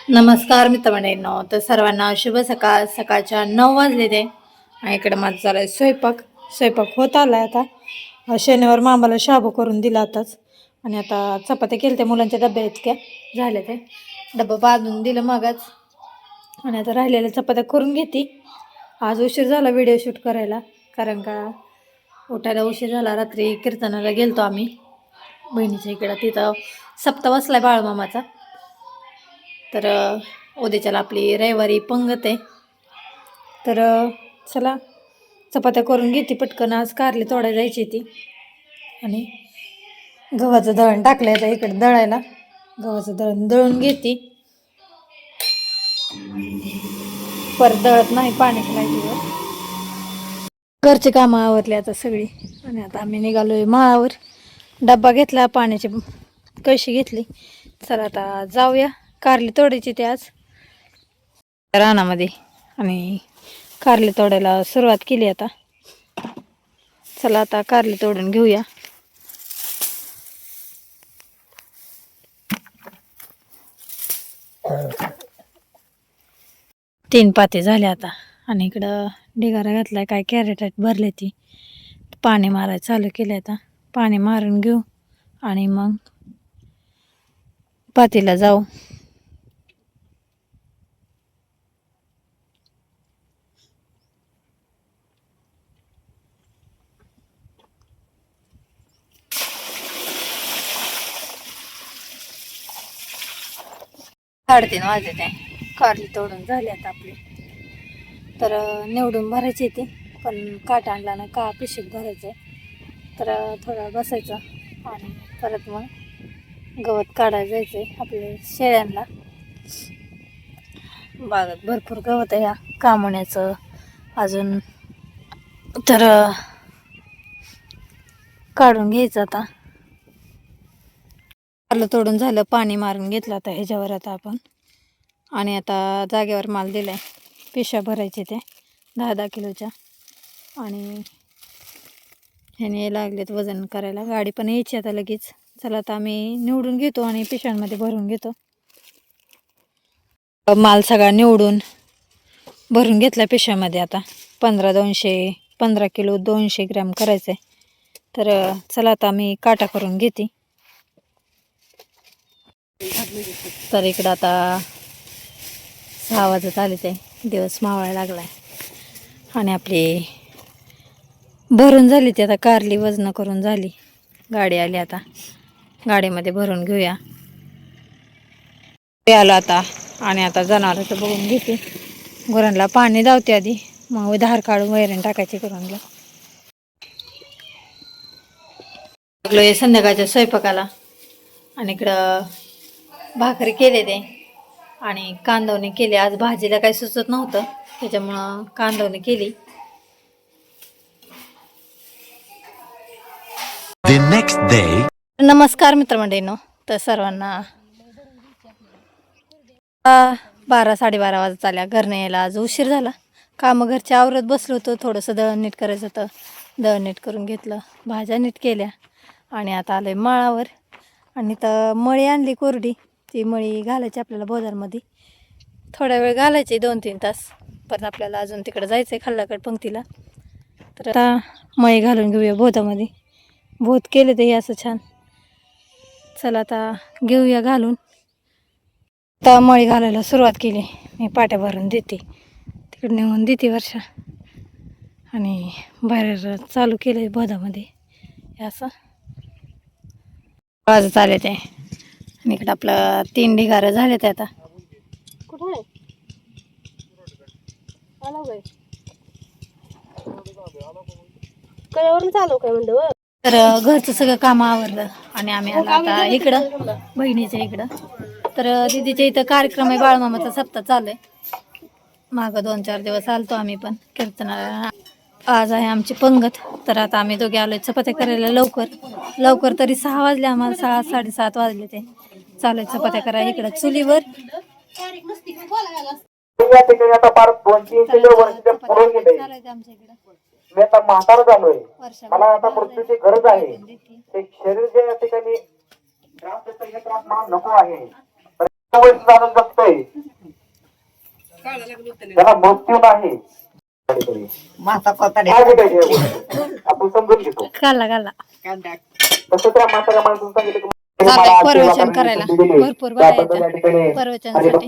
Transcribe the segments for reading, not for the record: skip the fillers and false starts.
नमस्कार मित्रमंडळींनो, तर सर्वांना शुभ सकाळ. सकाळच्या 9 वाजले ते आणि इकडे माझा चालू स्वयंपाक होत आलाय आता. शनिवार मामाला शाबू करून दिला आताच आणि आता चपात्या केल्या त्या मुलांच्या डब्या इतक्या झाल्या ते डब्बा बांधून दिलं मगच आणि आता राहिलेल्या चपात्या करून घेते. आज उशीर झाला व्हिडिओ शूट करायला, कारण का उठायला उशीर झाला. रात्री कीर्तनाला गेलतो आम्ही बहिणीच्या इकडं, तिथं सप्ताह बसलाय बाळूमामाचा. तर उद्याच्याला आपली रविवारी पंगत आहे. तर चला चपात्या करून घेते पटकन. आज कारली तोडाय जायची ती आणि गव्हाचं दळण टाकलं आहे इकडे दळायला. गव्हाचं दळण दळून घेते, परत दळत नाही पाण्याच्या लाईटीवर. घरची कामं आवरली आता सगळी आणि आता आम्ही निघालोय माळावर. डब्बा घेतला, पाण्याची कळशी घेतली. चला आता जाऊया. कारली तोडायची ते आज रानामध्ये आणि कारली तोडायला सुरुवात केली आता. चला आता कारली तोडून घेऊया. तीन पाते झाले आता आणि इकडं ढिगारा घातलाय, काय कॅरेट भरले ती पाणी मारायला चालू केले. आता पाणी मारून घेऊ आणि मग पातीला जाऊ. साडेतीन वाजले ते कारली तोडून झाली आता आपली. तर निवडून भरायची ती, पण काट आणला ना का पिशवीत भरायचं. तर थोडं बसायचं आणि परत मग गवत काढायला जायचंय आपल्या शेळ्यांना. बागेत भरपूर गवत आहे ह्या कामण्याचं अजून, तर काढून घ्यायचं आता. कारलं तोडून झालं, पाणी मारून घेतलं आता ह्याच्यावर आता आपण. आणि आता जागेवर माल दिलाय, पिशव्या भरायचे ते 10-10 किलोच्या. आणि ह्याने लागलेत वजन करायला, गाडी पण यायची आता लगेच. चला आता आम्ही निवडून घेतो आणि पिशव्यांमध्ये भरून घेतो. माल सगळा निवडून भरून घेतला पिशव्यामध्ये. आता 15 किलो 200 ग्रॅम करायचं आहे. तर चला आता आम्ही काटा करून घेते. तर इकडं आता 6 वाजत आले ते, दिवस मावळायला लागलाय आणि आपली भरून झाली ती आता कारली. वजन करून झाली, गाडी आली आता, गाडीमध्ये भरून घेऊया. आलो आता आणि आता जनावरांचं बघून घेते. गुरांना पाणी धावते आधी, मग धार काढून वैरण टाकायची गुरांना. लागलोय संध्याकाळच्या स्वयंपाकाला आणि इकडं भाकरी केले ते आणि कांदवणी केली. आज भाजीला काही सुचत नव्हतं, त्याच्यामुळं कांदवणी केली. नमस्कार मित्रमंडळींनो, तर सर्वांना 12-12:30 वाजत आल्या. घरनं यायला आज उशीर झाला. कामं घरच्या आवरत बसलो होतो, थोडंसं दळण नीट करायचं होतं, दळण नीट करून घेतलं, भाज्या नीट केल्या आणि आता आलोय माळावर. आणि तर मळी आणली कोरडी, ती मळी घालायची आपल्याला बाजारमध्ये. थोडा वेळ घालायची, 2-3 तास. पण आपल्याला अजून तिकडं जायचं आहे खाल्लाकड पंक्तीला. तर आता मळी घालून घेऊया बोधामध्ये. बोध केले ते असं छान. चला आता घेऊया घालून. आता मळी घालायला सुरुवात केली. मी पाट्या भरून देते, तिकडे नेऊन देते वर्षा आणि बाहेर चालू केलं बोधामध्ये असं. वाजत आले ते आणि इकडं आपलं 3 ढिगारं झाले ते आता. कुठं आहे कळवरून चालू काय म्हणलं. तर घरचं सगळं काम आवरलं आणि आम्ही आलो आता इकडं बहिणीच्या इकडं. तर दीदीच्या इथं कार्यक्रम आहे, बाळूमामाचा सप्ताह चालू आहे. मागं 2-4 दिवस आलतो आम्ही पण कीर्तनाला. आज आहे आमची पंगत. तर आता आम्ही दोघे आलोय चपात्या करायला. लवकर तरी 6 वाजले आम्हाला, 6-7:30 वाजले ते. चालू चपात्या करायला इकडं चुलीवर. मी आता म्हातारा झालोय, मला आता मृत्यूची गरज आहे. ते शरीर जे या ठिकाणी नको आहे. वयस जाणून जगतोय त्याला मृत्यू नाही. काय भेटायची या गोष्टी? आपण समजून घेतो. घाला घाला तसं त्या म्हाताऱ्या माणसाने सांगितलं की जाताय प्रवचन करायला. भरपूर बाया येतात प्रवचनासाठी.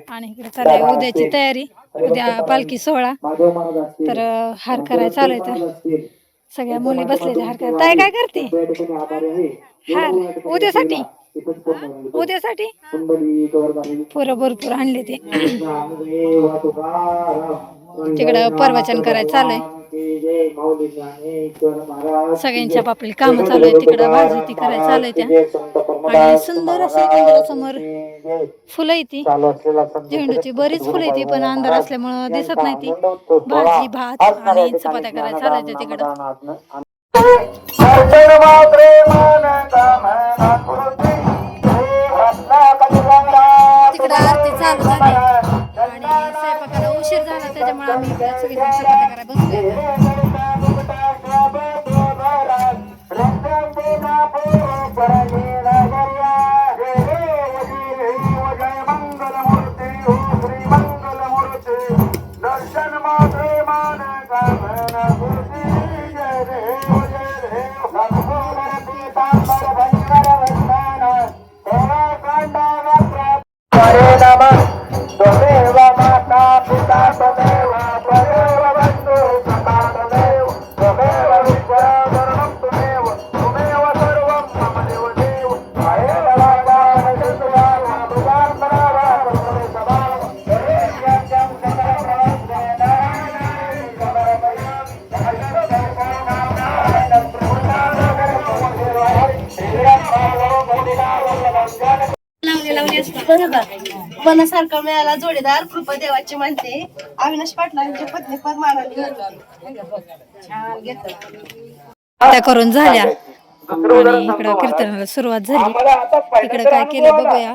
आणि इकडे चालू उद्याची तयारी. उद्या पालखी सोहळा. तर हार करायला चालू आहे. सगळ्या मुली बसलेल्या हार करायला. ताई काय करते? हार उद्यासाठी. उद्यासाठी पोरं भरपूर आणले ते. तिकडं प्रवचन करायला चालू आहे. सगळ्यांच्या आपली कामं चालू आहे. तिकडं भाजी ती करायला चालू आहे त्या. आणि सुंदर अशी मंदिरासमोर फुलं येते. झेंडूची बरीच फुलं येते पण अंधार असल्यामुळं दिसत नाही ती. भाजी भात आणि चपात्या करायला चालायच्या तिकडं. तिकडं आरती चालू झाली आणि स्वयंपाकाला उशीर झाला त्याच्यामुळे आम्ही इकडे सगळी चपात्या करायला बसलो. मनासारखा मिळाला जोडीदार कृपा देवाची म्हणते. अविनाश पाटलांची पत्नी परमानंद त्या करून झाल्या आणि इकडं कीर्तनाला सुरुवात झाली. इकडं काय केलं बघूया.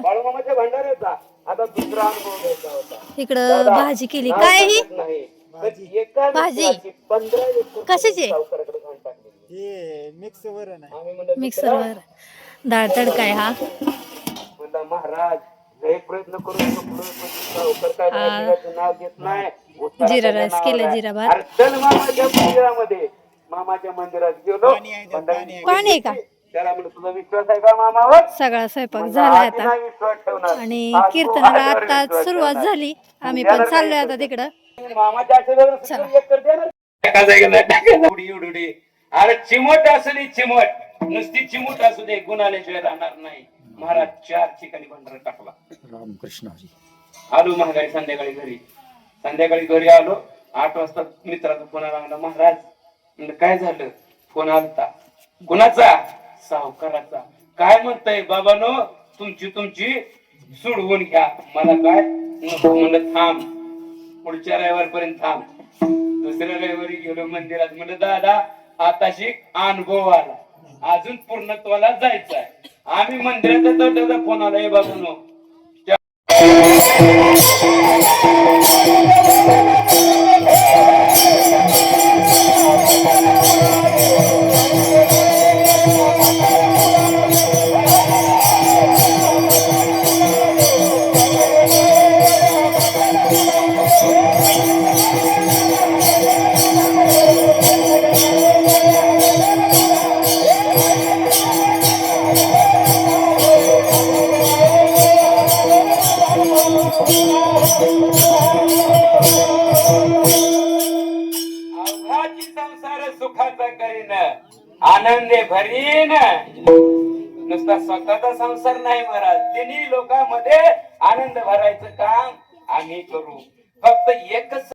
इकडं भाजी केली. काय ही भाजी कशाची? मिक्सरवर डाळ तडका आहे हा. महाराज प्रयत्न करून जिरा राईस केला. जिरा भात मामाच्या मंदिरात गेलो. पाणी आहे का? त्याला म्हणलं तुझा विश्वास आहे का मामावर? सगळा स्वयंपाक झालाय आता आणि कीर्तनाला आता सुरुवात झाली. आम्ही पण चाललोय आता तिकडं. अरे चिमट असू दे चिमट नुसती चिमूट असू दे गुणाल्याशिवाय राहणार नाही. महाराज 4 ठिकाणी भंडारा टाकला. रामकृष्ण हरी. आलो महाराज संध्याकाळी घरी आलो. 8 वाजता मित्राचा फोन आला. महाराज म्हणलं काय झालं? फोन आलता. कुणाचा? सावकाराचा. काय म्हणताय बाबानो तुमची सोडवून घ्या. मला काय नको म्हणलं थांब पुढच्या रविवारपर्यंत थांब. दुसऱ्या रविवारी गेलो मंदिरात. म्हणलं दादा आताशी अनुभव आला अजून पूर्णत्वाला जायचंय. आम्ही मंदिराचा फोन आला. हे बाबानो संसार सुखाचा करीन आनंदे भरीन. नुसता स्वतःचा संसार नाही महाराज. तिन्ही लोकांमध्ये आनंद भरायचं काम आम्ही करू. फक्त एकच